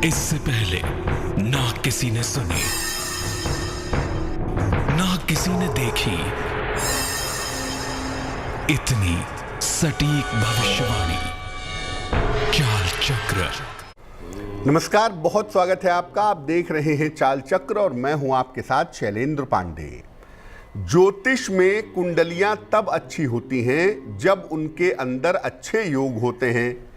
इससे पहले ना किसी ने सुनी, ना किसी ने देखी इतनी सटीक भविष्यवाणी। चाल चक्र। नमस्कार, बहुत स्वागत है आपका। आप देख रहे हैं चाल चक्र और मैं हूं आपके साथ शैलेंद्र पांडे। ज्योतिष में कुंडलियां तब अच्छी होती हैं जब उनके अंदर अच्छे योग होते हैं,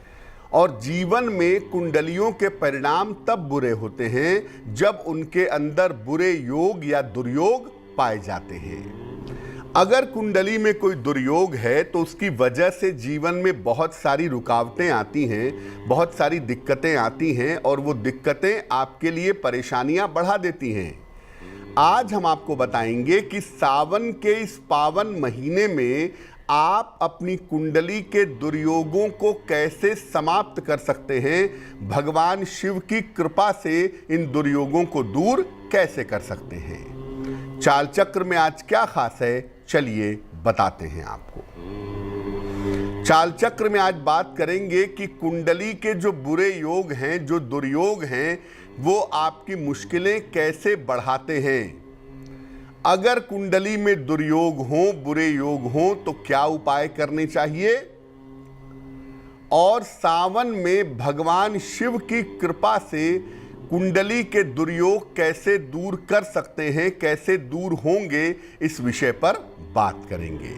और जीवन में कुंडलियों के परिणाम तब बुरे होते हैं जब उनके अंदर बुरे योग या दुर्योग पाए जाते हैं। अगर कुंडली में कोई दुर्योग है तो उसकी वजह से जीवन में बहुत सारी रुकावटें आती हैं, बहुत सारी दिक्कतें आती हैं, और वो दिक्कतें आपके लिए परेशानियां बढ़ा देती हैं। आज हम आपको बताएंगे कि सावन के इस पावन महीने में आप अपनी कुंडली के दुर्योगों को कैसे समाप्त कर सकते हैं, भगवान शिव की कृपा से इन दुर्योगों को दूर कैसे कर सकते हैं। चाल चक्र में आज क्या खास है, चलिए बताते हैं आपको। चाल चक्र में आज बात करेंगे कि कुंडली के जो बुरे योग हैं, जो दुर्योग हैं, वो आपकी मुश्किलें कैसे बढ़ाते हैं। अगर कुंडली में दुर्योग हो, बुरे योग हो, तो क्या उपाय करने चाहिए, और सावन में भगवान शिव की कृपा से कुंडली के दुर्योग कैसे दूर कर सकते हैं, कैसे दूर होंगे, इस विषय पर बात करेंगे।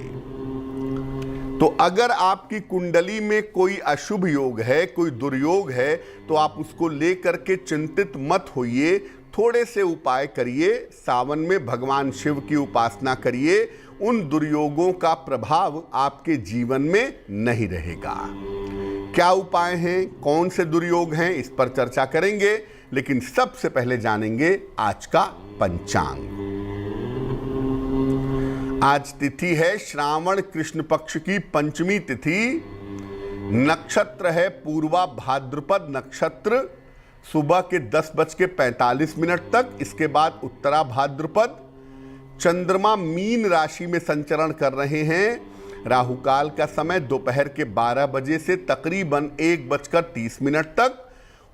तो अगर आपकी कुंडली में कोई अशुभ योग है, कोई दुर्योग है, तो आप उसको लेकर के चिंतित मत होइए। थोड़े से उपाय करिए, सावन में भगवान शिव की उपासना करिए, उन दुर्योगों का प्रभाव आपके जीवन में नहीं रहेगा। क्या उपाय हैं, कौन से दुर्योग हैं, इस पर चर्चा करेंगे, लेकिन सबसे पहले जानेंगे आज का पंचांग। आज तिथि है श्रावण कृष्ण पक्ष की पंचमी तिथि। नक्षत्र है पूर्वा भाद्रपद नक्षत्र, सुबह के 10:45 तक। इसके बाद उत्तरा भाद्रपद। चंद्रमा मीन राशि में संचरण कर रहे हैं। राहु काल का समय दोपहर के 12 बजे से तकरीबन 1:30 तक।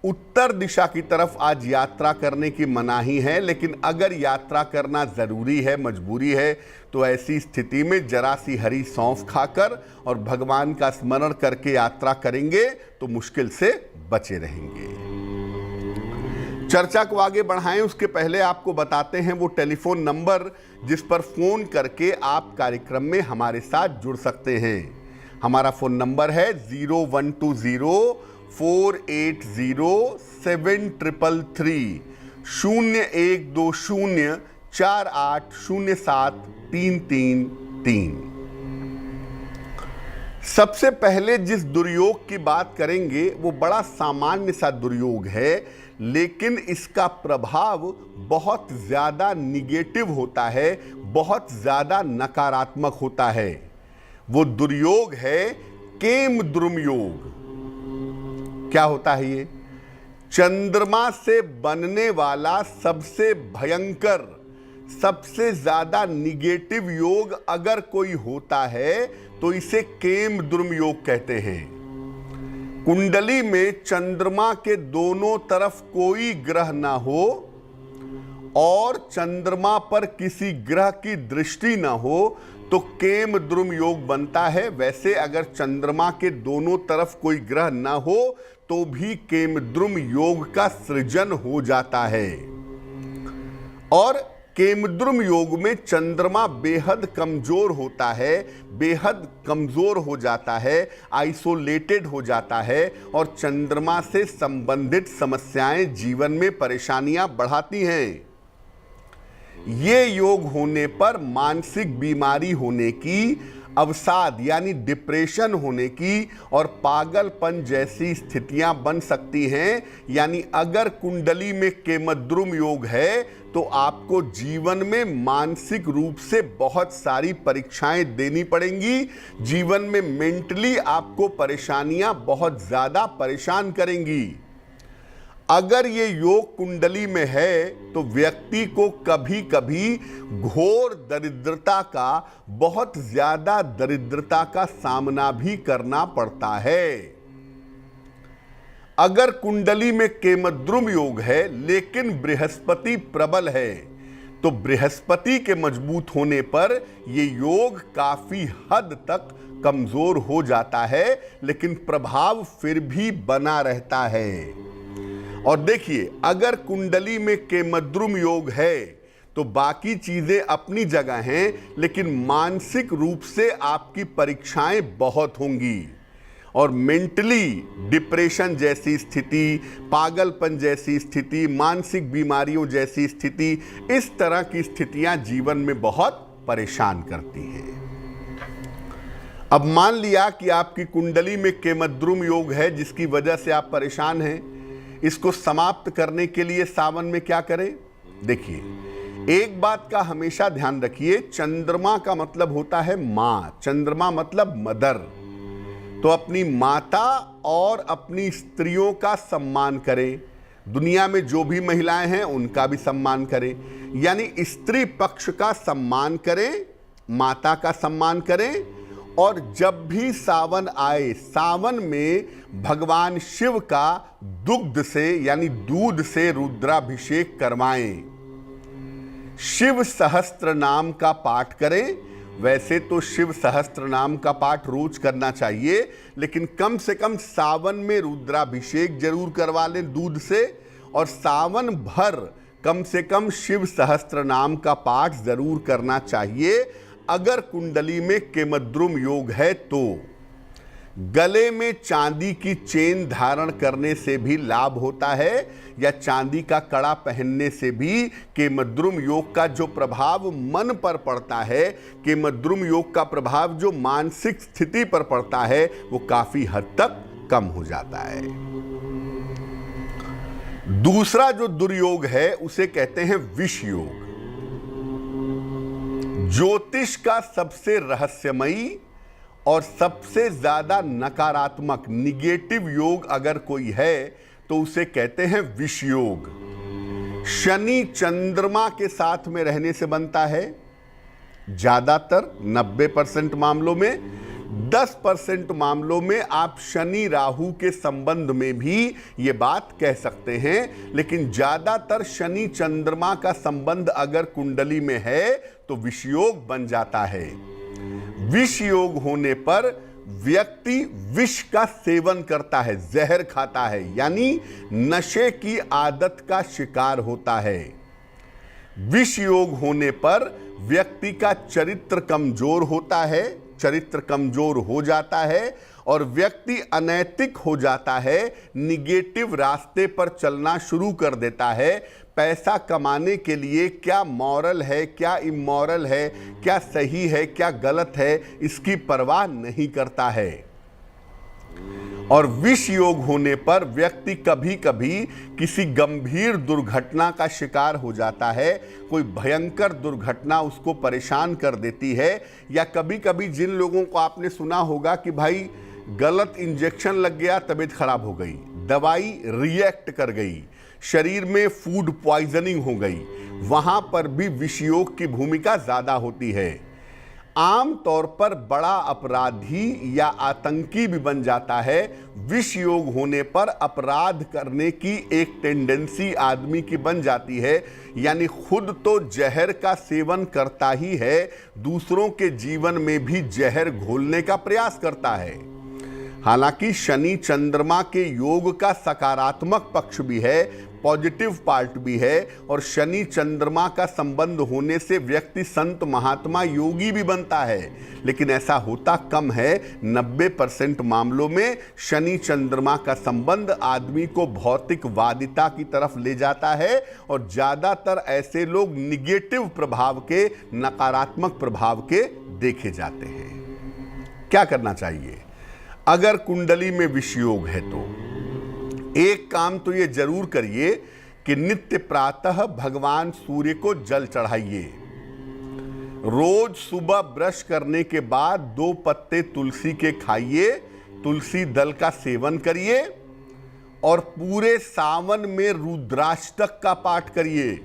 उत्तर दिशा की तरफ आज यात्रा करने की मनाही है, लेकिन अगर यात्रा करना ज़रूरी है, मजबूरी है, तो ऐसी स्थिति में जरा सी हरी सौंफ खाकर और भगवान का स्मरण करके यात्रा करेंगे तो मुश्किल से बचे रहेंगे। चर्चा को आगे बढ़ाएं उसके पहले आपको बताते हैं वो टेलीफोन नंबर जिस पर फ़ोन करके आप कार्यक्रम में हमारे साथ जुड़ सकते हैं। हमारा फ़ोन नंबर है 0120-480-7333, 0120-4807-333। सबसे पहले जिस दुर्योग की बात करेंगे वो बड़ा सामान्य सा दुर्योग है, लेकिन इसका प्रभाव बहुत ज़्यादा निगेटिव होता है, बहुत ज़्यादा नकारात्मक होता है। वो दुर्योग है केमद्रुम योग। क्या होता है ये? चंद्रमा से बनने वाला सबसे भयंकर, सबसे ज़्यादा निगेटिव योग अगर कोई होता है तो इसे केमद्रुम योग कहते हैं। कुंडली में चंद्रमा के दोनों तरफ कोई ग्रह ना हो और चंद्रमा पर किसी ग्रह की दृष्टि ना हो तो केमद्रुम योग बनता है। वैसे अगर चंद्रमा के दोनों तरफ कोई ग्रह ना हो तो भी केमद्रुम योग का सृजन हो जाता है। और केमद्रुम योग में चंद्रमा बेहद कमजोर होता है, बेहद कमजोर हो जाता है, आइसोलेटेड हो जाता है, और चंद्रमा से संबंधित समस्याएं जीवन में परेशानियां बढ़ाती हैं। ये योग होने पर मानसिक बीमारी होने की, अवसाद यानी डिप्रेशन होने की और पागलपन जैसी स्थितियां बन सकती हैं। यानी अगर कुंडली में केमद्रुम योग है तो आपको जीवन में मानसिक रूप से बहुत सारी परीक्षाएं देनी पड़ेंगी। जीवन में मेंटली आपको परेशानियां बहुत ज़्यादा परेशान करेंगी। अगर ये योग कुंडली में है तो व्यक्ति को कभी कभी घोर दरिद्रता का, बहुत ज्यादा दरिद्रता का सामना भी करना पड़ता है। अगर कुंडली में केमद्रुम योग है लेकिन बृहस्पति प्रबल है तो बृहस्पति के मजबूत होने पर ये योग काफी हद तक कमजोर हो जाता है, लेकिन प्रभाव फिर भी बना रहता है। और देखिए, अगर कुंडली में केमद्रुम योग है तो बाकी चीजें अपनी जगह हैं, लेकिन मानसिक रूप से आपकी परीक्षाएं बहुत होंगी और मेंटली डिप्रेशन जैसी स्थिति, पागलपन जैसी स्थिति, मानसिक बीमारियों जैसी स्थिति, इस तरह की स्थितियां जीवन में बहुत परेशान करती हैं। अब मान लिया कि आपकी कुंडली में केमद्रुम योग है जिसकी वजह से आप परेशान हैं। इसको समाप्त करने के लिए सावन में क्या करें? देखिए, एक बात का हमेशा ध्यान रखिए, चंद्रमा का मतलब होता है मां, चंद्रमा मतलब मदर। तो अपनी माता और अपनी स्त्रियों का सम्मान करें। दुनिया में जो भी महिलाएं हैं उनका भी सम्मान करें, यानी स्त्री पक्ष का सम्मान करें, माता का सम्मान करें। और जब भी सावन आए, सावन में भगवान शिव का दुग्ध से यानी दूध से रुद्राभिषेक करवाएं। शिव सहस्त्र नाम का पाठ करें। वैसे तो शिव सहस्त्र नाम का पाठ रोज करना चाहिए, लेकिन कम से कम सावन में रुद्राभिषेक जरूर करवा लें दूध से, और सावन भर कम से कम शिव सहस्त्र नाम का पाठ जरूर करना चाहिए। अगर कुंडली में केमद्रुम योग है तो गले में चांदी की चेन धारण करने से भी लाभ होता है, या चांदी का कड़ा पहनने से भी केमद्रुम योग का जो प्रभाव मन पर पड़ता है, केमद्रुम योग का प्रभाव जो मानसिक स्थिति पर पड़ता है, वो काफी हद तक कम हो जाता है। दूसरा जो दुर्योग है उसे कहते हैं विष योग। ज्योतिष का सबसे रहस्यमयी और सबसे ज्यादा नकारात्मक निगेटिव योग अगर कोई है तो उसे कहते हैं विष योग। शनि चंद्रमा के साथ में रहने से बनता है। ज्यादातर 90% मामलों में, 10% मामलों में आप शनि राहु के संबंध में भी ये बात कह सकते हैं, लेकिन ज्यादातर शनि चंद्रमा का संबंध अगर कुंडली में है तो विष योग बन जाता है। विष योग होने पर व्यक्ति विष का सेवन करता है, जहर खाता है, यानी नशे की आदत का शिकार होता है। विष योग होने पर व्यक्ति का चरित्र कमजोर होता है, चरित्र कमजोर हो जाता है और व्यक्ति अनैतिक हो जाता है, निगेटिव रास्ते पर चलना शुरू कर देता है। पैसा कमाने के लिए क्या मॉरल है, क्या इमॉरल है, क्या सही है, क्या गलत है, इसकी परवाह नहीं करता है। और विष योग होने पर व्यक्ति कभी कभी किसी गंभीर दुर्घटना का शिकार हो जाता है। कोई भयंकर दुर्घटना उसको परेशान कर देती है, या कभी कभी जिन लोगों को आपने सुना होगा कि भाई गलत इंजेक्शन लग गया, तबीयत खराब हो गई, दवाई रिएक्ट कर गई, शरीर में फूड पॉइजनिंग हो गई, वहां पर भी विष योग की भूमिका ज्यादा होती है। आम तौर पर बड़ा अपराधी या आतंकी भी बन जाता है। विष योग होने पर अपराध करने की एक टेंडेंसी आदमी की बन जाती है, यानी खुद तो जहर का सेवन करता ही है, दूसरों के जीवन में भी जहर घोलने का प्रयास करता है। हालांकि शनि चंद्रमा के योग का सकारात्मक पक्ष भी है, पॉजिटिव पार्ट भी है, और शनि चंद्रमा का संबंध होने से व्यक्ति संत महात्मा योगी भी बनता है, लेकिन ऐसा होता कम है। 90% मामलों में शनि चंद्रमा का संबंध आदमी को भौतिकवादिता की तरफ ले जाता है, और ज्यादातर ऐसे लोग निगेटिव प्रभाव के, नकारात्मक प्रभाव के देखे जाते हैं। क्या करना चाहिए? अगर कुंडली में विष योग है तो एक काम तो ये जरूर करिए कि नित्य प्रातः भगवान सूर्य को जल चढ़ाइए। रोज सुबह ब्रश करने के बाद 2 पत्ते तुलसी के खाइए, तुलसी दल का सेवन करिए, और पूरे सावन में रुद्राष्टक का पाठ करिए।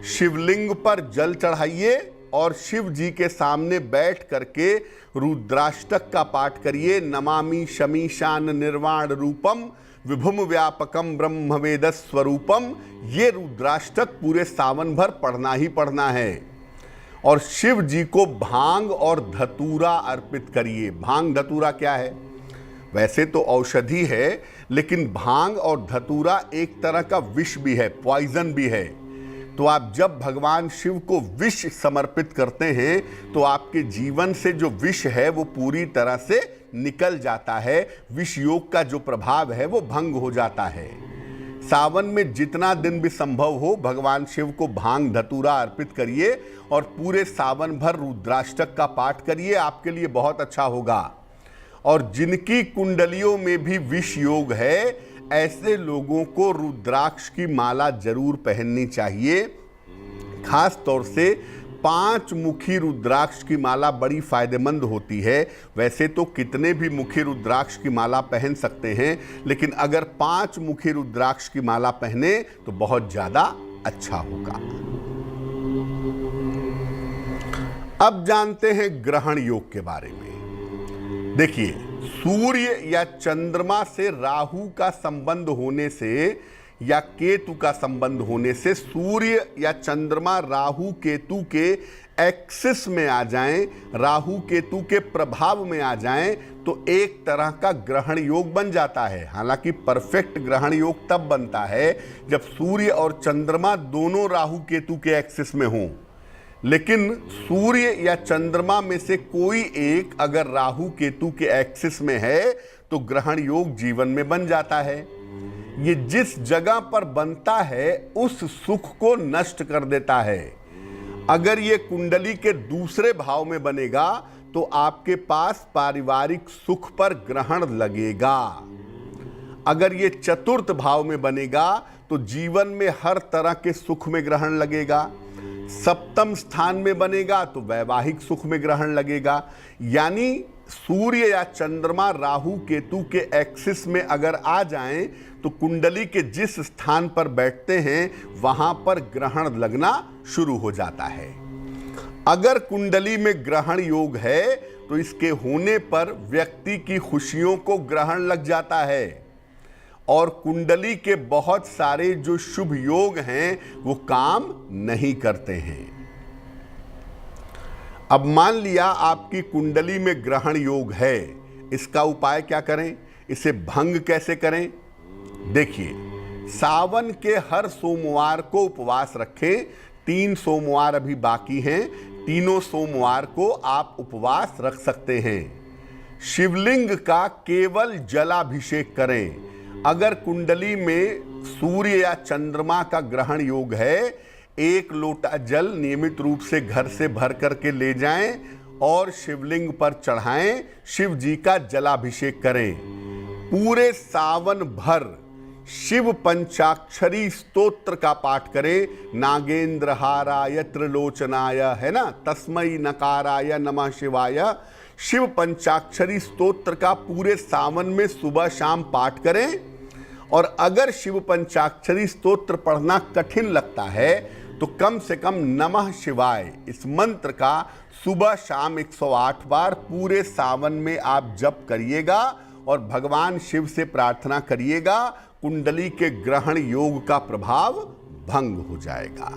शिवलिंग पर जल चढ़ाइए और शिव जी के सामने बैठ करके रुद्राष्टक का पाठ करिए। नमामि शमीशान निर्वाण रूपम विभुम व्यापकम ब्रह्म वेद स्वरूपम, ये रुद्राष्टक पूरे सावन भर पढ़ना ही पढ़ना है। और शिव जी को भांग और धतूरा अर्पित करिए। भांग धतूरा क्या है? वैसे तो औषधि है, लेकिन भांग और धतूरा एक तरह का विष भी है, पॉइजन भी है। तो आप जब भगवान शिव को विष समर्पित करते हैं तो आपके जीवन से जो विष है वो पूरी तरह से निकल जाता है। विष योग का जो प्रभाव है वो भंग हो जाता है। सावन में जितना दिन भी संभव हो भगवान शिव को भांग धतूरा अर्पित करिए और पूरे सावन भर रुद्राष्टक का पाठ करिए, आपके लिए बहुत अच्छा होगा। और जिनकी कुंडलियों में भी विष योग है, ऐसे लोगों को रुद्राक्ष की माला जरूर पहननी चाहिए। खास तौर से 5 मुखी रुद्राक्ष की माला बड़ी फायदेमंद होती है। वैसे तो कितने भी मुखी रुद्राक्ष की माला पहन सकते हैं, लेकिन अगर 5 मुखी रुद्राक्ष की माला पहने तो बहुत ज्यादा अच्छा होगा। अब जानते हैं ग्रहण योग के बारे में। देखिए, सूर्य या चंद्रमा से राहु का संबंध होने से या केतु का संबंध होने से, सूर्य या चंद्रमा राहु केतु के एक्सिस में आ जाएं, राहु केतु के प्रभाव में आ जाएं, तो एक तरह का ग्रहण योग बन जाता है। हालांकि परफेक्ट ग्रहण योग तब बनता है जब सूर्य और चंद्रमा दोनों राहु केतु के एक्सिस में हों। लेकिन सूर्य या चंद्रमा में से कोई एक अगर राहु केतु के एक्सिस में है तो ग्रहण योग जीवन में बन जाता है। ये जिस जगह पर बनता है उस सुख को नष्ट कर देता है। अगर ये कुंडली के दूसरे भाव में बनेगा तो आपके पास पारिवारिक सुख पर ग्रहण लगेगा। अगर ये चतुर्थ भाव में बनेगा तो जीवन में हर तरह के सुख में ग्रहण लगेगा। सप्तम स्थान में बनेगा तो वैवाहिक सुख में ग्रहण लगेगा। यानी सूर्य या चंद्रमा राहु केतु के एक्सिस में अगर आ जाएं तो कुंडली के जिस स्थान पर बैठते हैं वहां पर ग्रहण लगना शुरू हो जाता है। अगर कुंडली में ग्रहण योग है तो इसके होने पर व्यक्ति की खुशियों को ग्रहण लग जाता है और कुंडली के बहुत सारे जो शुभ योग हैं वो काम नहीं करते हैं। अब मान लिया आपकी कुंडली में ग्रहण योग है, इसका उपाय क्या करें, इसे भंग कैसे करें? देखिए, सावन के हर सोमवार को उपवास रखें। 3 सोमवार अभी बाकी हैं, तीनों सोमवार को आप उपवास रख सकते हैं। शिवलिंग का केवल जलाभिषेक करें। अगर कुंडली में सूर्य या चंद्रमा का ग्रहण योग है, 1 लोटा जल नियमित रूप से घर से भर करके ले जाएं और शिवलिंग पर चढ़ाएं, शिव जी का जलाभिषेक करें। पूरे सावन भर शिव पंचाक्षरी स्तोत्र का पाठ करें। नागेंद्रहाराय त्रिलोचनाय, है ना, तस्मै नकाराय नमः शिवाय। शिव पंचाक्षरी स्तोत्र का पूरे सावन में सुबह शाम पाठ करें। और अगर शिव पंचाक्षरी स्तोत्र पढ़ना कठिन लगता है तो कम से कम नमः शिवाय इस मंत्र का सुबह शाम 108 बार पूरे सावन में आप जप करिएगा और भगवान शिव से प्रार्थना करिएगा। कुंडली के ग्रहण योग का प्रभाव भंग हो जाएगा।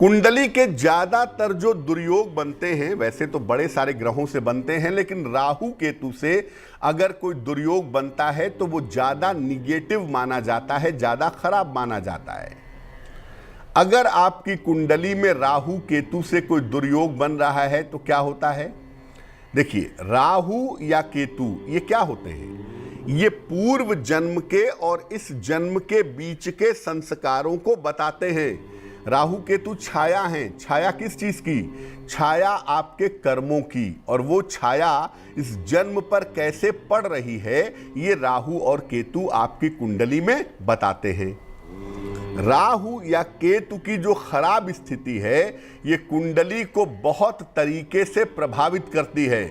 कुंडली के ज्यादातर जो दुर्योग बनते हैं, वैसे तो बड़े सारे ग्रहों से बनते हैं, लेकिन राहु केतु से अगर कोई दुर्योग बनता है तो वो ज्यादा निगेटिव माना जाता है, ज्यादा खराब माना जाता है। अगर आपकी कुंडली में राहु केतु से कोई दुर्योग बन रहा है तो क्या होता है? देखिए, राहु या केतु ये क्या होते हैं? ये पूर्व जन्म के और इस जन्म के बीच के संस्कारों को बताते हैं। राहु केतु छाया हैं। छाया किस चीज की? छाया आपके कर्मों की। और वो छाया इस जन्म पर कैसे पड़ रही है ये राहु और केतु आपकी कुंडली में बताते हैं। राहु या केतु की जो खराब स्थिति है ये कुंडली को बहुत तरीके से प्रभावित करती है।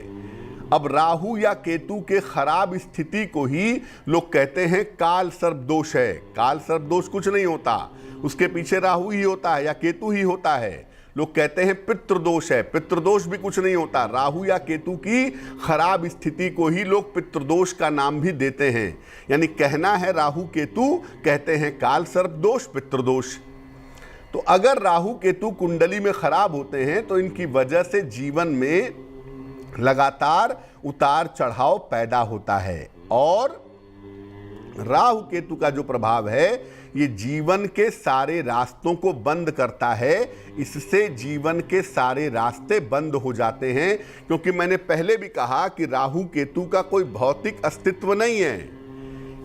अब राहु या केतु के खराब स्थिति को ही लोग कहते हैं काल सर्प दोष है। काल सर्प दोष कुछ नहीं होता, उसके पीछे राहु ही होता है या केतु ही होता है। लोग कहते हैं पितृदोष है। पितृदोष भी कुछ नहीं होता, राहु या केतु की खराब स्थिति को ही लोग पितृदोष का नाम भी देते हैं। यानी कहना है राहु केतु, कहते हैं काल सर्प दोष, पितृदोष। तो अगर राहु केतु कुंडली में खराब होते हैं तो इनकी वजह से जीवन में लगातार उतार चढ़ाव पैदा होता है। और राहु केतु का जो प्रभाव है ये जीवन के सारे रास्तों को बंद करता है। इससे जीवन के सारे रास्ते बंद हो जाते हैं, क्योंकि मैंने पहले भी कहा कि राहु केतु का कोई भौतिक अस्तित्व नहीं है।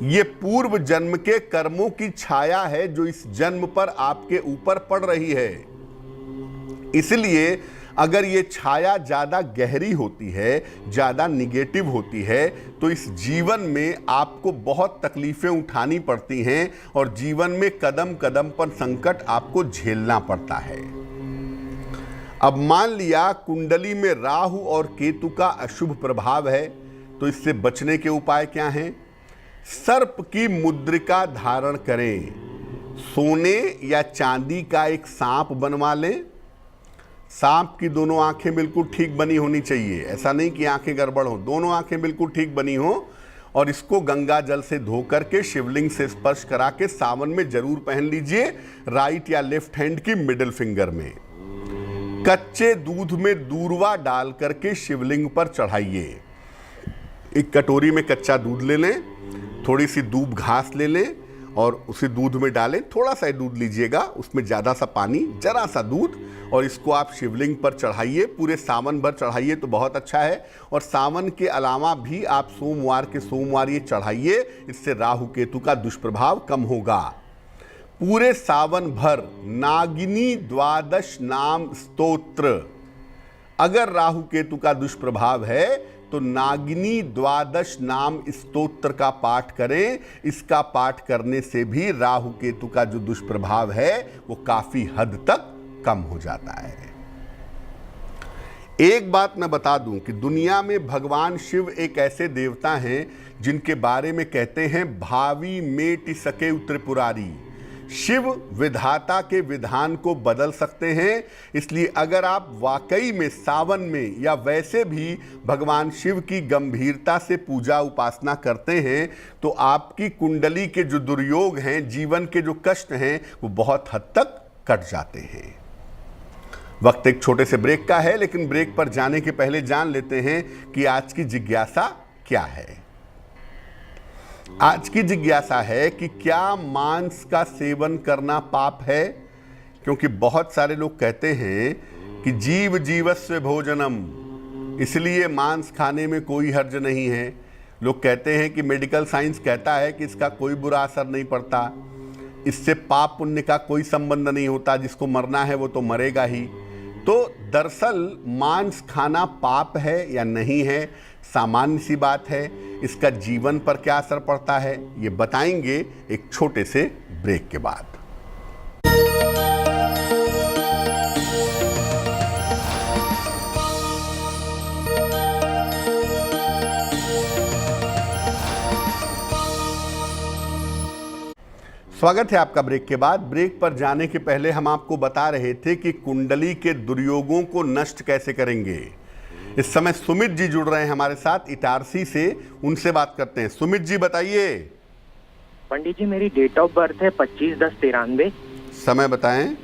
ये पूर्व जन्म के कर्मों की छाया है जो इस जन्म पर आपके ऊपर पड़ रही है। इसलिए अगर ये छाया ज़्यादा गहरी होती है, ज़्यादा निगेटिव होती है, तो इस जीवन में आपको बहुत तकलीफ़ें उठानी पड़ती हैं और जीवन में कदम कदम पर संकट आपको झेलना पड़ता है। अब मान लिया कुंडली में राहु और केतु का अशुभ प्रभाव है, तो इससे बचने के उपाय क्या हैं? सर्प की मुद्रिका धारण करें, सोने या चांदी का एक सांप बनवा लें। सांप की दोनों आंखें बिल्कुल ठीक बनी होनी चाहिए, ऐसा नहीं कि आंखें गड़बड़ हो, दोनों आंखें बिल्कुल ठीक बनी हो। और इसको गंगा जल से धो करके शिवलिंग से स्पर्श करा के सावन में जरूर पहन लीजिए, राइट या लेफ्ट हैंड की मिडिल फिंगर में। कच्चे दूध में दूर्वा डाल करके शिवलिंग पर चढ़ाइए। एक कटोरी में कच्चा दूध ले लें, थोड़ी सी दूब घास ले लें और उसे दूध में डालें। थोड़ा सा दूध लीजिएगा, उसमें ज़्यादा सा पानी, जरा सा दूध, और इसको आप शिवलिंग पर चढ़ाइए। पूरे सावन भर चढ़ाइए तो बहुत अच्छा है। और सावन के अलावा भी आप सोमवार के सोमवार ये चढ़ाइए, इससे राहु केतु का दुष्प्रभाव कम होगा। पूरे सावन भर नागिनी द्वादश नाम स्तोत्र, अगर राहु केतु का दुष्प्रभाव है तो नागिनी द्वादश नाम स्तोत्र का पाठ करें। इसका पाठ करने से भी राहु केतु का जो दुष्प्रभाव है वो काफी हद तक कम हो जाता है। एक बात मैं बता दूं कि दुनिया में भगवान शिव एक ऐसे देवता हैं जिनके बारे में कहते हैं भावी मेटि सके त्रिपुरारी। शिव विधाता के विधान को बदल सकते हैं। इसलिए अगर आप वाकई में सावन में या वैसे भी भगवान शिव की गंभीरता से पूजा उपासना करते हैं तो आपकी कुंडली के जो दुर्योग हैं, जीवन के जो कष्ट हैं, वो बहुत हद तक कट जाते हैं। वक्त एक छोटे से ब्रेक का है, लेकिन ब्रेक पर जाने के पहले जान लेते हैं कि आज की जिज्ञासा क्या है। आज की जिज्ञासा है कि क्या मांस का सेवन करना पाप है? क्योंकि बहुत सारे लोग कहते हैं कि जीव जीवस्य भोजनम, इसलिए मांस खाने में कोई हर्ज नहीं है। लोग कहते हैं कि मेडिकल साइंस कहता है कि इसका कोई बुरा असर नहीं पड़ता, इससे पाप पुण्य का कोई संबंध नहीं होता, जिसको मरना है वो तो मरेगा ही। तो दरअसल मांस खाना पाप है या नहीं है, सामान्य सी बात है। इसका जीवन पर क्या असर पड़ता है ये बताएंगे एक छोटे से ब्रेक के बाद। स्वागत है आपका ब्रेक के बाद। ब्रेक पर जाने के पहले हम आपको बता रहे थे कि कुंडली के दुर्योगों को नष्ट कैसे करेंगे। इस समय सुमित जी जुड़ रहे हैं हमारे साथ इटारसी से, उनसे बात करते हैं। सुमित जी बताइए। पंडित जी, मेरी डेट ऑफ बर्थ है 25/10/93। समय बताएं।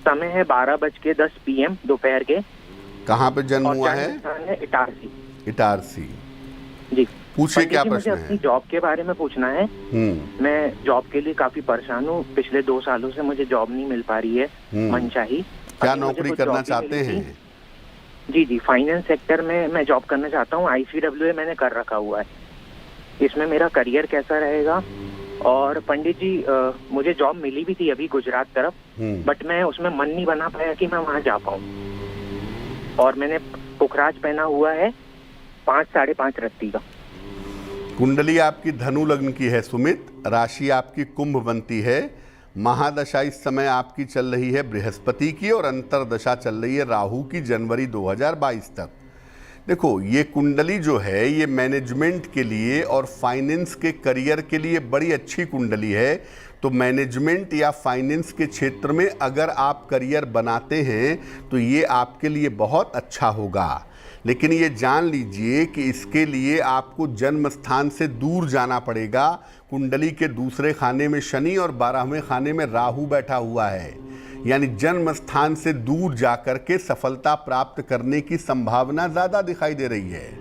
समय है 12:10 PM दोपहर के। कहाँ पे जन्म हुआ है? इटारसी। इटारसी जी। पूछिए क्या प्रश्न है? मुझे अपनी जॉब के बारे में पूछना है। मैं जॉब के लिए काफी परेशान हूँ। पिछले 2 सालों से मुझे जॉब नहीं मिल पा रही है मनचाही। क्या नौकरी करना चाहते हैं? जी, फाइनेंस सेक्टर में मैं जॉब करना चाहता हूँ। ICWA मैंने कर रखा हुआ है। इसमें मेरा करियर कैसा रहेगा? और पंडित जी, मुझे जॉब मिली भी थी अभी गुजरात तरफ, बट मैं उसमें मन नहीं बना पाया कि मैं वहाँ जा पाऊँ। और मैंने पुखराज पहना हुआ है 5-5.5 रत्ती का। कुंडली आपकी धनु लग्न की है सुमित, राशि आपकी कुंभ बनती है। महादशा इस समय आपकी चल रही है बृहस्पति की और अंतरदशा चल रही है राहु की जनवरी 2022 तक। देखो, ये कुंडली जो है ये मैनेजमेंट के लिए और फाइनेंस के करियर के लिए बड़ी अच्छी कुंडली है। तो मैनेजमेंट या फाइनेंस के क्षेत्र में अगर आप करियर बनाते हैं तो ये आपके लिए बहुत अच्छा होगा। लेकिन ये जान लीजिए कि इसके लिए आपको जन्म स्थान से दूर जाना पड़ेगा। कुंडली के दूसरे खाने में शनि और 12वें खाने में राहु बैठा हुआ है, यानी जन्म स्थान से दूर जाकर के सफलता प्राप्त करने की संभावना ज़्यादा दिखाई दे रही है।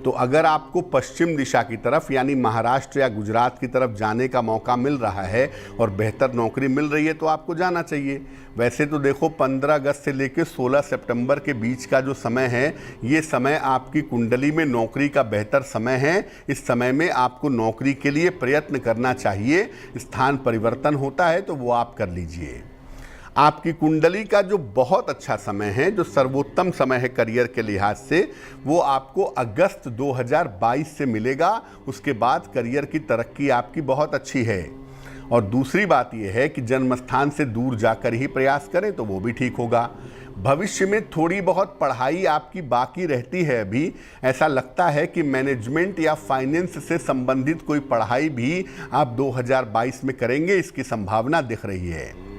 तो अगर आपको पश्चिम दिशा की तरफ यानी महाराष्ट्र या गुजरात की तरफ जाने का मौका मिल रहा है और बेहतर नौकरी मिल रही है तो आपको जाना चाहिए। वैसे तो देखो, 15 अगस्त से लेकर 16 सितंबर के बीच का जो समय है ये समय आपकी कुंडली में नौकरी का बेहतर समय है। इस समय में आपको नौकरी के लिए प्रयत्न करना चाहिए। स्थान परिवर्तन होता है तो वो आप कर लीजिए। आपकी कुंडली का जो बहुत अच्छा समय है, जो सर्वोत्तम समय है करियर के लिहाज से, वो आपको अगस्त 2022 से मिलेगा। उसके बाद करियर की तरक्की आपकी बहुत अच्छी है। और दूसरी बात यह है कि जन्म स्थान से दूर जाकर ही प्रयास करें तो वो भी ठीक होगा। भविष्य में थोड़ी बहुत पढ़ाई आपकी बाकी रहती है अभी। ऐसा लगता है कि मैनेजमेंट या फाइनेंस से संबंधित कोई पढ़ाई भी आप 2022 में करेंगे, इसकी संभावना दिख रही है।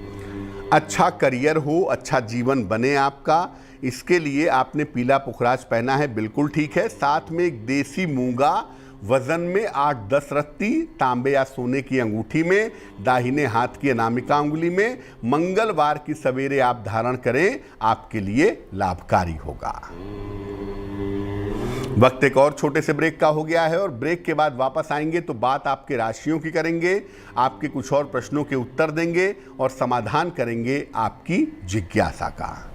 अच्छा करियर हो, अच्छा जीवन बने आपका, इसके लिए आपने पीला पुखराज पहना है, बिल्कुल ठीक है। साथ में एक देसी मूंगा वजन में 8-10 रत्ती तांबे या सोने की अंगूठी में दाहिने हाथ की अनामिका उंगली में मंगलवार की सवेरे आप धारण करें, आपके लिए लाभकारी होगा। वक्त एक और छोटे से ब्रेक का हो गया है और ब्रेक के बाद वापस आएंगे तो बात आपके राशियों की करेंगे, आपके कुछ और प्रश्नों के उत्तर देंगे और समाधान करेंगे आपकी जिज्ञासा का।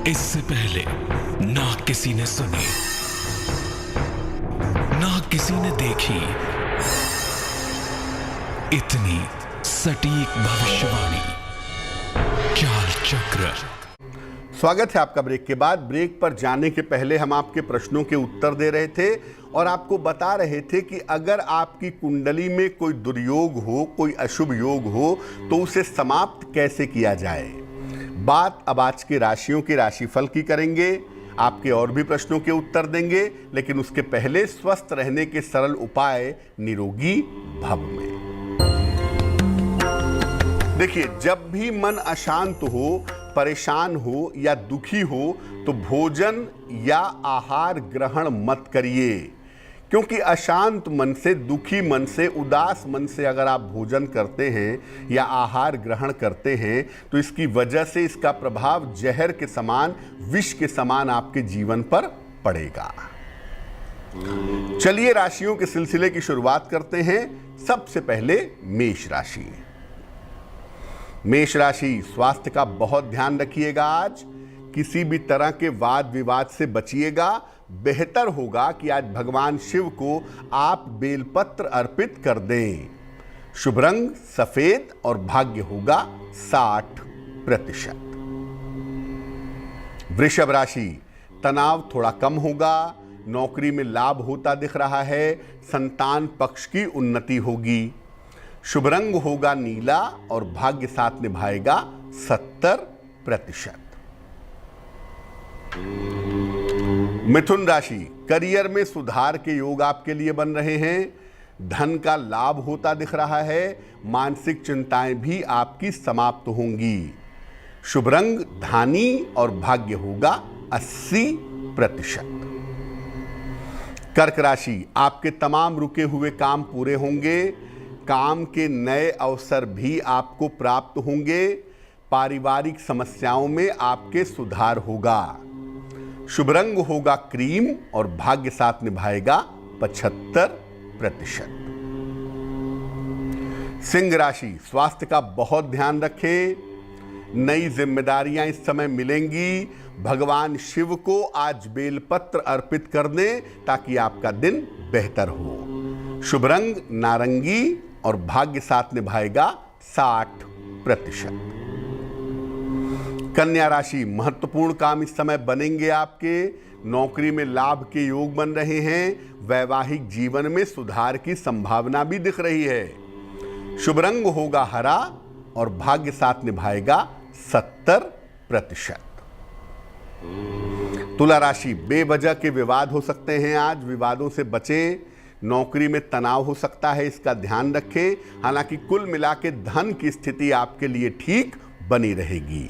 इससे पहले ना किसी ने सुनी, ना किसी ने देखी इतनी सटीक भविष्यवाणी। चाल चक्र। स्वागत है आपका ब्रेक के बाद। ब्रेक पर जाने के पहले हम आपके प्रश्नों के उत्तर दे रहे थे और आपको बता रहे थे कि अगर आपकी कुंडली में कोई दुर्योग हो, कोई अशुभ योग हो तो उसे समाप्त कैसे किया जाए। बात अब आज के राशियों के राशिफल की करेंगे, आपके और भी प्रश्नों के उत्तर देंगे, लेकिन उसके पहले स्वस्थ रहने के सरल उपाय निरोगी भव में। देखिए, जब भी मन अशांत हो, परेशान हो या दुखी हो तो भोजन या आहार ग्रहण मत करिए, क्योंकि अशांत मन से, दुखी मन से, उदास मन से अगर आप भोजन करते हैं या आहार ग्रहण करते हैं तो इसकी वजह से इसका प्रभाव जहर के समान, विष के समान आपके जीवन पर पड़ेगा। चलिए राशियों के सिलसिले की शुरुआत करते हैं। सबसे पहले मेष राशि। मेष राशि, स्वास्थ्य का बहुत ध्यान रखिएगा। आज किसी भी तरह के वाद विवाद से बचिएगा। बेहतर होगा कि आज भगवान शिव को आप बेलपत्र अर्पित कर दें। शुभ रंग सफेद और भाग्य होगा 60%। वृषभ राशि, तनाव थोड़ा कम होगा, नौकरी में लाभ होता दिख रहा है, संतान पक्ष की उन्नति होगी। शुभ रंग होगा नीला और भाग्य साथ निभाएगा 70%। मिथुन राशि, करियर में सुधार के योग आपके लिए बन रहे हैं। धन का लाभ होता दिख रहा है, मानसिक चिंताएं भी आपकी समाप्त होंगी। शुभ रंग धानी और भाग्य होगा 80%। कर्क राशि, आपके तमाम रुके हुए काम पूरे होंगे, काम के नए अवसर भी आपको प्राप्त होंगे। पारिवारिक समस्याओं में आपके सुधार होगा। शुभ रंग होगा क्रीम और भाग्य साथ निभाएगा 75%। सिंह राशि, स्वास्थ्य का बहुत ध्यान रखें। नई जिम्मेदारियां इस समय मिलेंगी। भगवान शिव को आज बेलपत्र अर्पित कर दें ताकि आपका दिन बेहतर हो। शुभ रंग नारंगी और भाग्य साथ निभाएगा 60%। कन्या राशि, महत्वपूर्ण काम इस समय बनेंगे आपके। नौकरी में लाभ के योग बन रहे हैं। वैवाहिक जीवन में सुधार की संभावना भी दिख रही है। शुभ रंग होगा हरा और भाग्य साथ निभाएगा 70%। तुला राशि, बेवजह के विवाद हो सकते हैं आज, विवादों से बचें। नौकरी में तनाव हो सकता है, इसका ध्यान रखें। हालांकि कुल मिला के धन की स्थिति आपके लिए ठीक बनी रहेगी।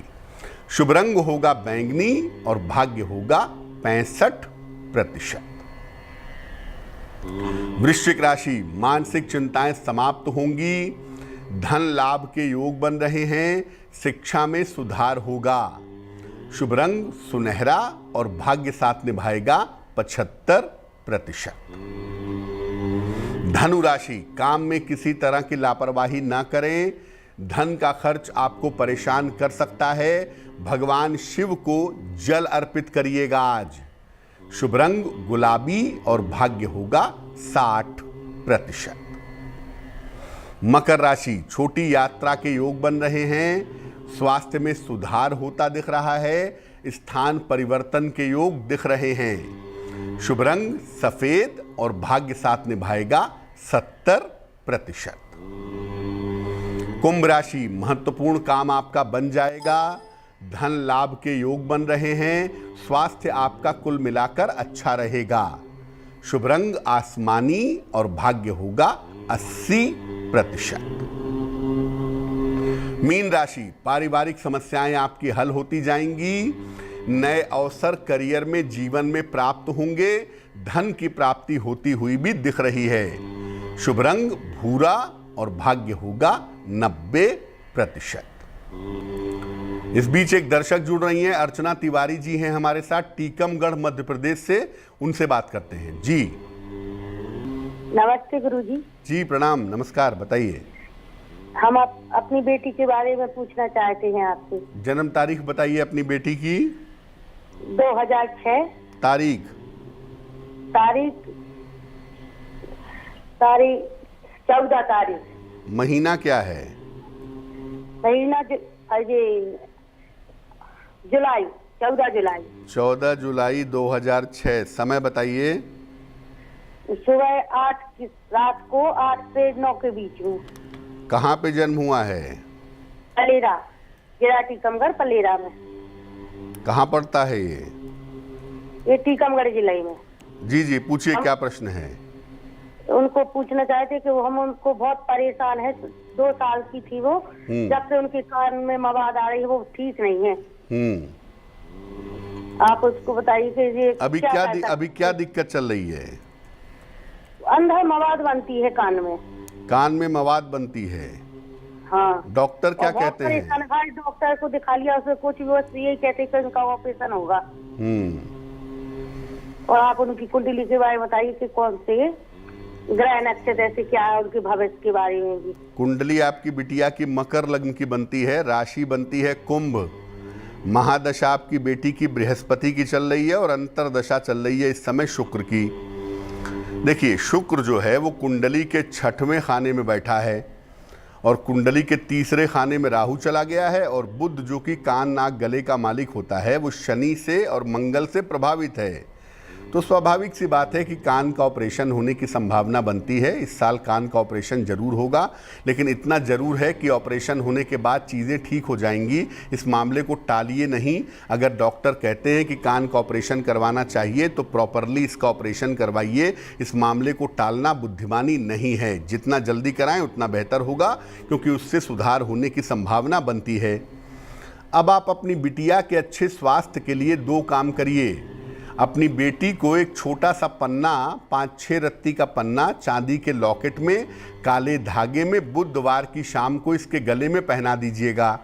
शुभ रंग होगा बैंगनी और भाग्य होगा 65%। वृश्चिक राशि, मानसिक चिंताएं समाप्त होंगी, धन लाभ के योग बन रहे हैं, शिक्षा में सुधार होगा। शुभ रंग सुनहरा और भाग्य साथ निभाएगा 75%। धनु राशि, काम में किसी तरह की लापरवाही ना करें, धन का खर्च आपको परेशान कर सकता है। भगवान शिव को जल अर्पित करिएगा आज। शुभ रंग गुलाबी और भाग्य होगा 60%। मकर राशि, छोटी यात्रा के योग बन रहे हैं, स्वास्थ्य में सुधार होता दिख रहा है, स्थान परिवर्तन के योग दिख रहे हैं। शुभ रंग सफेद और भाग्य साथ निभाएगा 70%। कुंभ राशि, महत्वपूर्ण काम आपका बन जाएगा, धन लाभ के योग बन रहे हैं, स्वास्थ्य आपका कुल मिलाकर अच्छा रहेगा। शुभ रंग आसमानी और भाग्य होगा 80%। मीन राशि, पारिवारिक समस्याएं आपकी हल होती जाएंगी, नए अवसर करियर में जीवन में प्राप्त होंगे, धन की प्राप्ति होती हुई भी दिख रही है। शुभ रंग भूरा और भाग्य होगा 90%। इस बीच एक दर्शक जुड़ रही हैं, अर्चना तिवारी जी हैं हमारे साथ, टीकमगढ़ मध्य प्रदेश से। उनसे बात करते हैं। जी नमस्ते गुरुजी। जी प्रणाम, नमस्कार, बताइए। हम अपनी बेटी के बारे में पूछना चाहते हैं आपसे। जन्म तारीख बताइए अपनी बेटी की। 2006। तारीख 14 तारीख। महीना क्या है? महीना जुलाई, 14 जुलाई। 14 जुलाई 2006। समय बताइए। सुबह 8 रात को 8 से 9 के बीच में। कहाँ पे जन्म हुआ है? पलेरा, जिला टीकमगढ़, पलेरा में। कहाँ पड़ता है ये टीकमगढ़ जिले में। जी जी, पूछिए क्या प्रश्न है? उनको पूछना चाहते कि हम उनको बहुत परेशान है। 2 साल की थी वो, जब से उनके कान में मवाद आ रही है, वो ठीक नहीं है। आप उसको बताइए कि ये अभी क्या दिक्कत चल रही है? अंदर मवाद बनती है कान में। कान में मवाद बनती है? हाँ। डॉक्टर क्या कहते हैं? हर डॉक्टर को दिखा लिया, उससे कुछ भी बस यही कहते कि उनका ऑपरेशन होगा। और आप उनकी कुंडली के बारे में बताइए कि कौन से ग्रह नक्षत्र ऐसे क्या है, उनके भविष्य के बारे में भी। कुंडली आपकी बिटिया की मकर लग्न की बनती है, राशि बनती है कुंभ, महादशा आपकी बेटी की बृहस्पति की चल रही है और अंतरदशा चल रही है इस समय शुक्र की। देखिए, शुक्र जो है वो कुंडली के 6वें खाने में बैठा है और कुंडली के 3रे खाने में राहु चला गया है, और बुध जो कि कान नाक गले का मालिक होता है वो शनि से और मंगल से प्रभावित है। तो स्वाभाविक सी बात है कि कान का ऑपरेशन होने की संभावना बनती है। इस साल कान का ऑपरेशन जरूर होगा, लेकिन इतना जरूर है कि ऑपरेशन होने के बाद चीज़ें ठीक हो जाएंगी। इस मामले को टालिए नहीं। अगर डॉक्टर कहते हैं कि कान का ऑपरेशन करवाना चाहिए तो प्रॉपरली इसका ऑपरेशन करवाइए। इस मामले को टालना बुद्धिमानी नहीं है। जितना जल्दी कराएं उतना बेहतर होगा, क्योंकि उससे सुधार होने की संभावना बनती है। अब आप अपनी बिटिया के अच्छे स्वास्थ्य के लिए 2 काम करिए। अपनी बेटी को एक छोटा सा पन्ना, 5-6 रत्ती का पन्ना चांदी के लॉकेट में काले धागे में बुधवार की शाम को इसके गले में पहना दीजिएगा।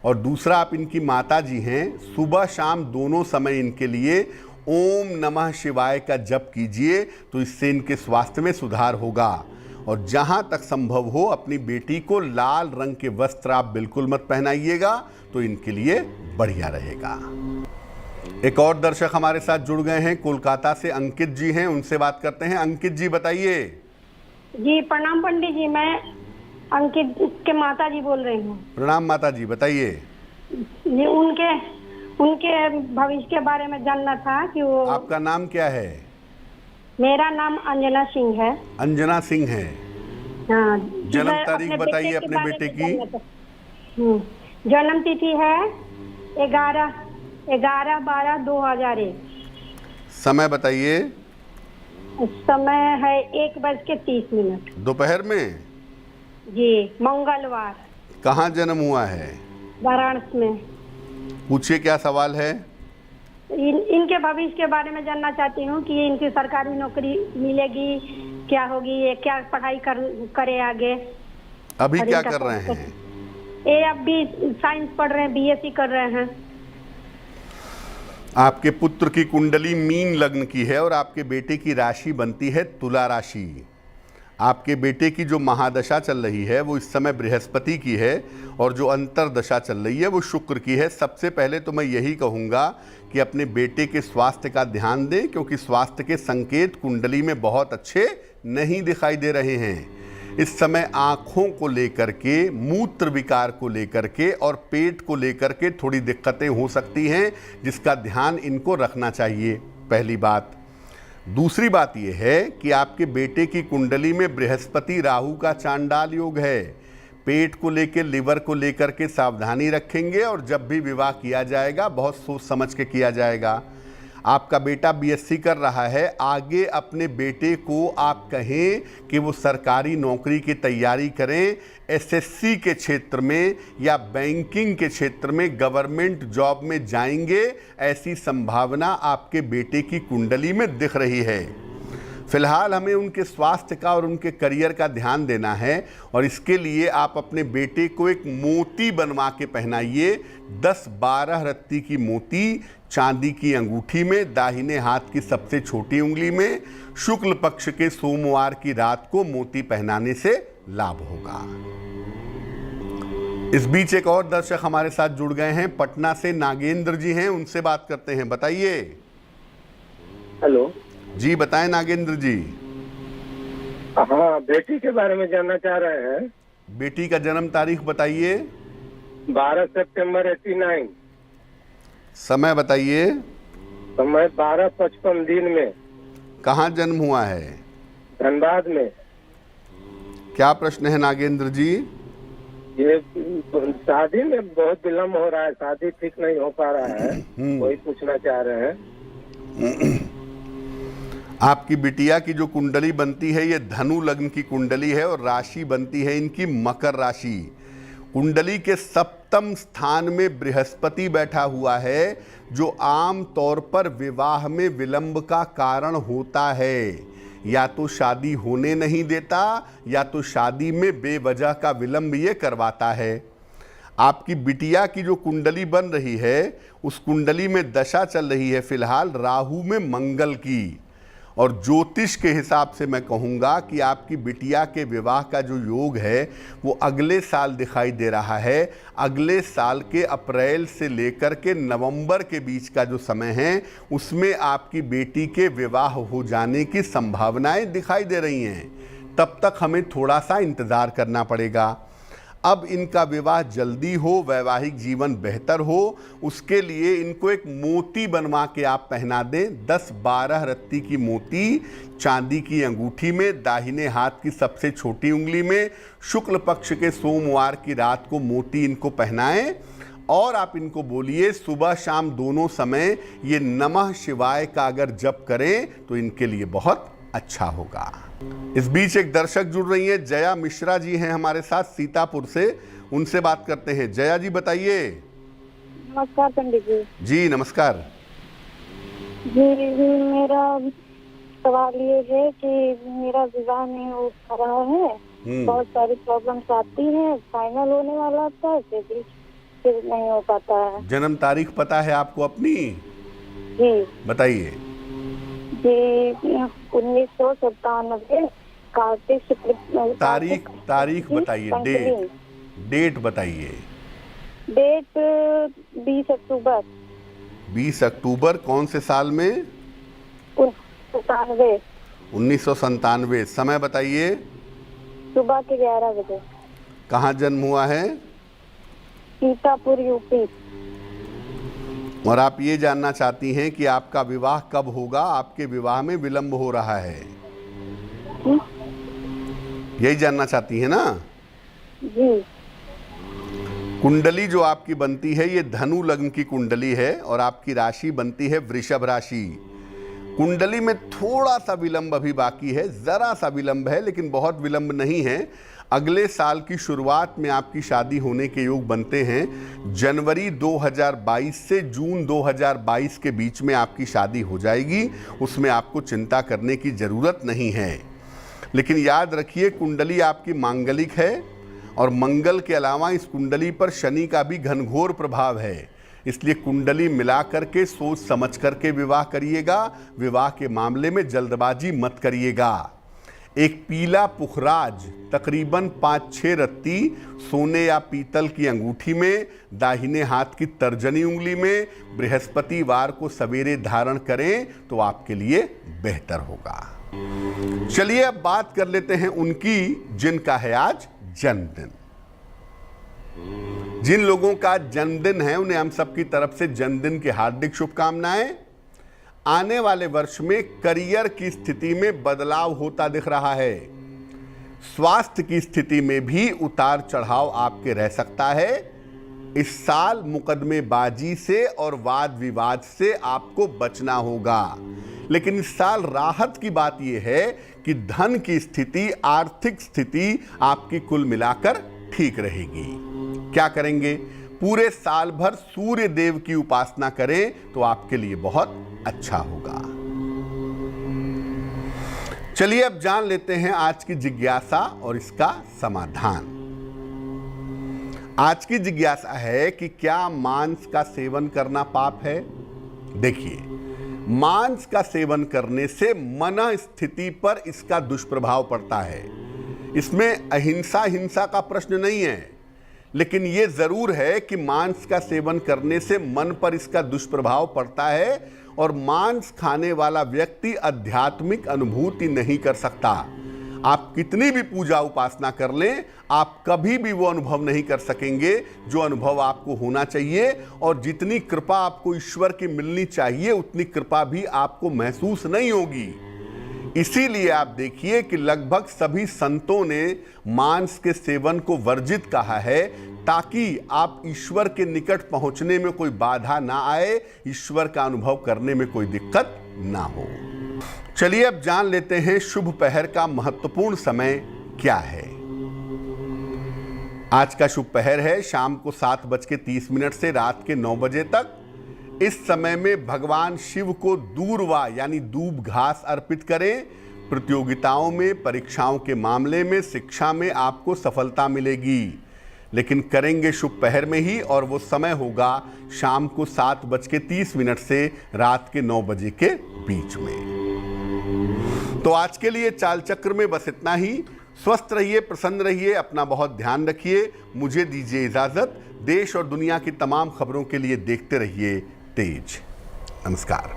और दूसरा, आप इनकी माता जी हैं, सुबह शाम दोनों समय इनके लिए ओम नमः शिवाय का जप कीजिए, तो इससे इनके स्वास्थ्य में सुधार होगा। और जहाँ तक संभव हो अपनी बेटी को लाल रंग के वस्त्र आप बिल्कुल मत पहनाइएगा, तो इनके लिए बढ़िया रहेगा। एक और दर्शक हमारे साथ जुड़ गए हैं, कोलकाता से अंकित जी हैं, उनसे बात करते हैं। अंकित जी बताइए। जी प्रणाम पंडित जी, मैं अंकित के माता जी बोल रही हूँ। प्रणाम माता जी, बताइए। जी उनके भविष्य के बारे में जानना था कि वो। आपका नाम क्या है? मेरा नाम अंजना सिंह है। अंजना सिंह है। हाँ। जन्म तारीख बताइए अपने बेटे की। जन्म तिथि है 11/12/2001। समय बताइए। समय है 1:30। दोपहर में। जी, मंगलवार। कहाँ जन्म हुआ है? वाराणसी में। पूछिए क्या सवाल है। इनके भविष्य के बारे में जानना चाहती हूँ कि इनकी सरकारी नौकरी मिलेगी, क्या होगी, ये क्या पढ़ाई करे आगे। अभी क्या कर रहे हैं? ये अभी साइंस पढ़ रहे हैं, बीएससी कर रहे हैं। आपके पुत्र की कुंडली मीन लग्न की है और आपके बेटे की राशि बनती है तुला राशि। आपके बेटे की जो महादशा चल रही है वो इस समय बृहस्पति की है और जो अंतरदशा चल रही है वो शुक्र की है। सबसे पहले तो मैं यही कहूँगा कि अपने बेटे के स्वास्थ्य का ध्यान दें, क्योंकि स्वास्थ्य के संकेत कुंडली में बहुत अच्छे नहीं दिखाई दे रहे हैं। इस समय आँखों को लेकर के, मूत्र विकार को लेकर के और पेट को लेकर के थोड़ी दिक्कतें हो सकती हैं, जिसका ध्यान इनको रखना चाहिए, पहली बात। दूसरी बात यह है कि आपके बेटे की कुंडली में बृहस्पति राहु का चांडाल योग है। पेट को लेकर, लिवर को लेकर के सावधानी रखेंगे और जब भी विवाह किया जाएगा बहुत सोच समझ के किया जाएगा। आपका बेटा बीएससी कर रहा है, आगे अपने बेटे को आप कहें कि वो सरकारी नौकरी की तैयारी करें, एसएससी के क्षेत्र में या बैंकिंग के क्षेत्र में गवर्नमेंट जॉब में जाएंगे, ऐसी संभावना आपके बेटे की कुंडली में दिख रही है। फिलहाल हमें उनके स्वास्थ्य का और उनके करियर का ध्यान देना है और इसके लिए आप अपने बेटे को एक मोती बनवा के पहनाइए। 10-12 रत्ती की मोती चांदी की अंगूठी में, दाहिने हाथ की सबसे छोटी उंगली में। शुक्ल पक्ष के सोमवार की रात को मोती पहनाने से लाभ होगा। इस बीच एक और दर्शक हमारे साथ जुड़ गए हैं, पटना से नागेंद्र जी हैं, उनसे बात करते हैं। बताइए। हेलो जी बताएं नागेंद्र जी। हाँ, बेटी के बारे में जानना चाह रहे हैं। बेटी का जन्म तारीख बताइए। 12 सितंबर 89। समय बताइए। समय 12:55 दिन में। कहाँ जन्म हुआ है? धनबाद में। क्या प्रश्न है नागेंद्र जी? ये शादी में बहुत विलम्ब हो रहा है, शादी ठीक नहीं हो पा रहा है, वही पूछना चाह रहे हैं। आपकी बिटिया की जो कुंडली बनती है ये धनु लग्न की कुंडली है और राशि बनती है इनकी मकर राशि। कुंडली के सप्तम स्थान में बृहस्पति बैठा हुआ है, जो आम तौर पर विवाह में विलंब का कारण होता है। या तो शादी होने नहीं देता या तो शादी में बेवजह का विलंब ये करवाता है। आपकी बिटिया की जो कुंडली बन रही है उस कुंडली में दशा चल रही है फिलहाल राहु में मंगल की, और ज्योतिष के हिसाब से मैं कहूँगा कि आपकी बिटिया के विवाह का जो योग है वो अगले साल दिखाई दे रहा है। अगले साल के अप्रैल से लेकर के नवंबर के बीच का जो समय है उसमें आपकी बेटी के विवाह हो जाने की संभावनाएं दिखाई दे रही हैं। तब तक हमें थोड़ा सा इंतज़ार करना पड़ेगा। अब इनका विवाह जल्दी हो, वैवाहिक जीवन बेहतर हो, उसके लिए इनको एक मोती बनवा के आप पहना दें। 10-12 रत्ती की मोती चांदी की अंगूठी में, दाहिने हाथ की सबसे छोटी उंगली में। शुक्ल पक्ष के सोमवार की रात को मोती इनको पहनाएं और आप इनको बोलिए सुबह शाम दोनों समय ये नमः शिवाय का अगर जप करें तो इनके लिए बहुत अच्छा होगा। इस बीच एक दर्शक जुड़ रही हैं, जया मिश्रा जी हैं हमारे साथ सीतापुर से, उनसे बात करते हैं। जया जी बताइए। नमस्कार पंडित जी। जी नमस्कार जी, मेरा सवाल ये है कि मेरा विवाह नहीं हो पा रहा है, बहुत सारी प्रॉब्लम्स आती हैं, फाइनल होने वाला था फिर नहीं हो पाता है। जन्म तारीख पता है आपको अपनी? जी बताइए। जी 1997 कार्तिक शुक्ल। तारीख बताइए, डेट बताइए। डेट 20 अक्टूबर। 20 अक्टूबर कौन से साल में? 1997। समय बताइए। सुबह के 11 बजे। कहाँ जन्म हुआ है? सीतापुर यूपी। और आप ये जानना चाहती हैं कि आपका विवाह कब होगा? आपके विवाह में विलंब हो रहा है, यही जानना चाहती हैं ना? जी। कुंडली जो आपकी बनती है ये धनु लग्न की कुंडली है और आपकी राशि बनती है वृषभ राशि। कुंडली में थोड़ा सा विलंब अभी बाकी है, जरा सा विलंब है, लेकिन बहुत विलंब नहीं है। अगले साल की शुरुआत में आपकी शादी होने के योग बनते हैं। जनवरी 2022 से जून 2022 के बीच में आपकी शादी हो जाएगी, उसमें आपको चिंता करने की ज़रूरत नहीं है। लेकिन याद रखिए कुंडली आपकी मांगलिक है और मंगल के अलावा इस कुंडली पर शनि का भी घनघोर प्रभाव है, इसलिए कुंडली मिला करके सोच समझ करके विवाह करिएगा। विवाह के मामले में जल्दबाजी मत करिएगा। एक पीला पुखराज तकरीबन 5-6 रत्ती सोने या पीतल की अंगूठी में, दाहिने हाथ की तर्जनी उंगली में बृहस्पतिवार को सवेरे धारण करें तो आपके लिए बेहतर होगा। चलिए अब बात कर लेते हैं उनकी जिनका है आज जन्मदिन। जिन लोगों का जन्मदिन है उन्हें हम सबकी तरफ से जन्मदिन की हार्दिक शुभकामनाएं। आने वाले वर्ष में करियर की स्थिति में बदलाव होता दिख रहा है। स्वास्थ्य की स्थिति में भी उतार चढ़ाव आपके रह सकता है। इस साल मुकदमेबाजी से और वाद विवाद से आपको बचना होगा। लेकिन इस साल राहत की बात यह है कि धन की स्थिति, आर्थिक स्थिति आपकी कुल मिलाकर ठीक रहेगी। क्या करेंगे? पूरे साल भर सूर्य देव की उपासना करें तो आपके लिए बहुत अच्छा होगा। चलिए अब जान लेते हैं आज की जिज्ञासा और इसका समाधान। आज की जिज्ञासा है कि क्या मांस का सेवन करना पाप है? देखिए, मांस का सेवन करने से मन स्थिति पर इसका दुष्प्रभाव पड़ता है। इसमें अहिंसा हिंसा का प्रश्न नहीं है, लेकिन यह जरूर है कि मांस का सेवन करने से मन पर इसका दुष्प्रभाव पड़ता है और मांस खाने वाला व्यक्ति आध्यात्मिक अनुभूति नहीं कर सकता। आप कितनी भी पूजा उपासना कर लें, आप कभी भी वो अनुभव नहीं कर सकेंगे जो अनुभव आपको होना चाहिए। और जितनी कृपा आपको ईश्वर की मिलनी चाहिए उतनी कृपा भी आपको महसूस नहीं होगी। इसीलिए आप देखिए कि लगभग सभी संतों ने मांस के सेवन को वर्जित कहा है, ताकि आप ईश्वर के निकट पहुंचने में कोई बाधा ना आए, ईश्वर का अनुभव करने में कोई दिक्कत ना हो। चलिए अब जान लेते हैं शुभ पहर का महत्वपूर्ण समय क्या है। आज का शुभ पहर है शाम को 7:30 से रात के 9 बजे तक। इस समय में भगवान शिव को दूर्वा यानी दूब घास अर्पित करें। प्रतियोगिताओं में, परीक्षाओं के मामले में, शिक्षा में आपको सफलता मिलेगी, लेकिन करेंगे शुभ पहर में ही, और वो समय होगा शाम को 7:30 से रात के 9 बजे के बीच में। तो आज के लिए चाल चक्र में बस इतना ही। स्वस्थ रहिए, प्रसन्न रहिए, अपना बहुत ध्यान रखिए। मुझे दीजिए इजाजत। देश और दुनिया की तमाम खबरों के लिए देखते रहिए तेज। नमस्कार।